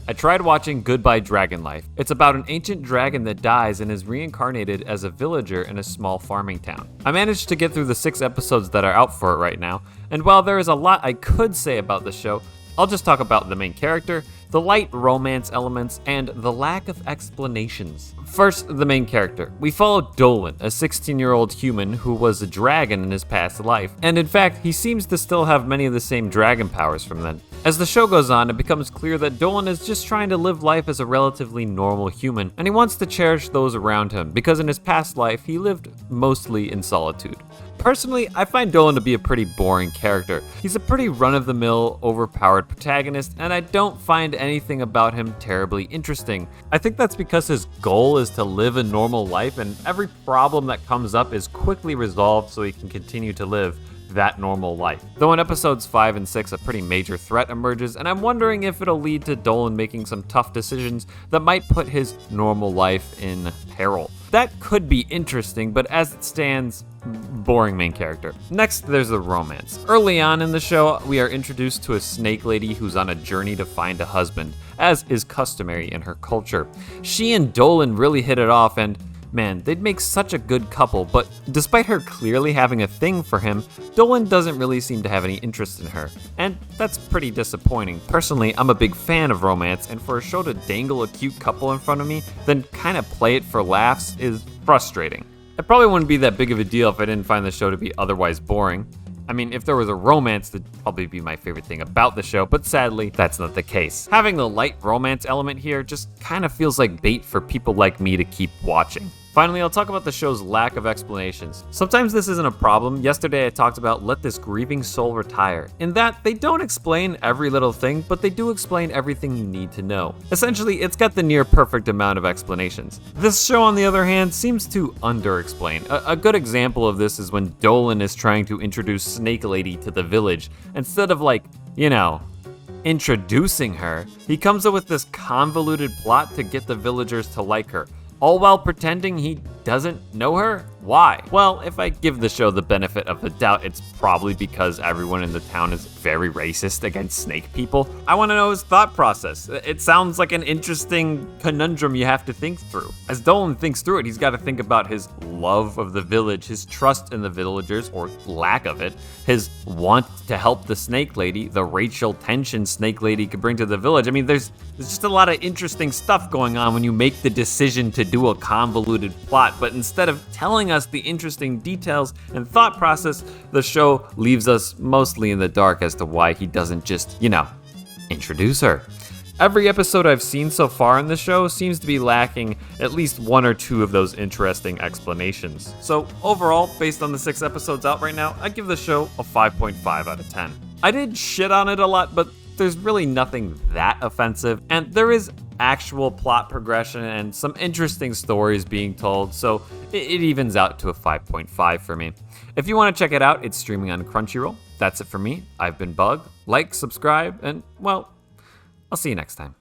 I tried watching Goodbye Dragon Life. It's about an ancient dragon that dies and is reincarnated as a villager in a small farming town. I managed to get through the 6 episodes that are out for it right now, and while there is a lot I could say about the show, I'll just talk about the main character, the light romance elements, and the lack of explanations. First, the main character. We follow Dolan, a 16-year-old human who was a dragon in his past life, and in fact, he seems to still have many of the same dragon powers from then. As the show goes on, it becomes clear that Dolan is just trying to live life as a relatively normal human, and he wants to cherish those around him, because in his past life, he lived mostly in solitude. Personally, I find Dolan to be a pretty boring character. He's a pretty run-of-the-mill, overpowered protagonist, and I don't find anything about him terribly interesting. I think that's because his goal is to live a normal life, and every problem that comes up is quickly resolved so he can continue to live that normal life. Though in episodes 5 and 6, a pretty major threat emerges, and I'm wondering if it'll lead to Dolan making some tough decisions that might put his normal life in peril. That could be interesting, but as it stands, boring main character. Next, there's the romance. Early on in the show, we are introduced to a snake lady who's on a journey to find a husband, as is customary in her culture. She and Dolan really hit it off, and man, they'd make such a good couple, but despite her clearly having a thing for him, Dolan doesn't really seem to have any interest in her, and that's pretty disappointing. Personally, I'm a big fan of romance, and for a show to dangle a cute couple in front of me, then kind of play it for laughs is frustrating. It probably wouldn't be that big of a deal if I didn't find the show to be otherwise boring. I mean, if there was a romance, that'd probably be my favorite thing about the show, but sadly, that's not the case. Having the light romance element here just kind of feels like bait for people like me to keep watching. Finally, I'll talk about the show's lack of explanations. Sometimes this isn't a problem. Yesterday I talked about Let This Grieving Soul Retire. In that, they don't explain every little thing, but they do explain everything you need to know. Essentially, it's got the near perfect amount of explanations. This show, on the other hand, seems to under-explain. A good example of this is when Dolan is trying to introduce Snake Lady to the village. Instead of introducing her, he comes up with this convoluted plot to get the villagers to like her, all while pretending he doesn't know her? Why? Well, if I give the show the benefit of the doubt, it's probably because everyone in the town is very racist against snake people. I want to know his thought process. It sounds like an interesting conundrum you have to think through. As Dolan thinks through it, he's got to think about his love of the village, his trust in the villagers, or lack of it, his want to help the snake lady, the racial tension snake lady could bring to the village. I mean, there's just a lot of interesting stuff going on when you make the decision to do a convoluted plot, but instead of telling us the interesting details and thought process, the show leaves us mostly in the dark as to why he doesn't just, introduce her. Every episode I've seen so far in the show seems to be lacking at least 1 or 2 of those interesting explanations. So overall, based on the 6 episodes out right now, I give the show a 5.5 out of 10. I did shit on it a lot, but there's really nothing that offensive, and there is actual plot progression and some interesting stories being told, so it evens out to a 5.5 for me. If you want to check it out, it's streaming on Crunchyroll. That's it for me. I've been Bug. Like, subscribe, and, well, I'll see you next time.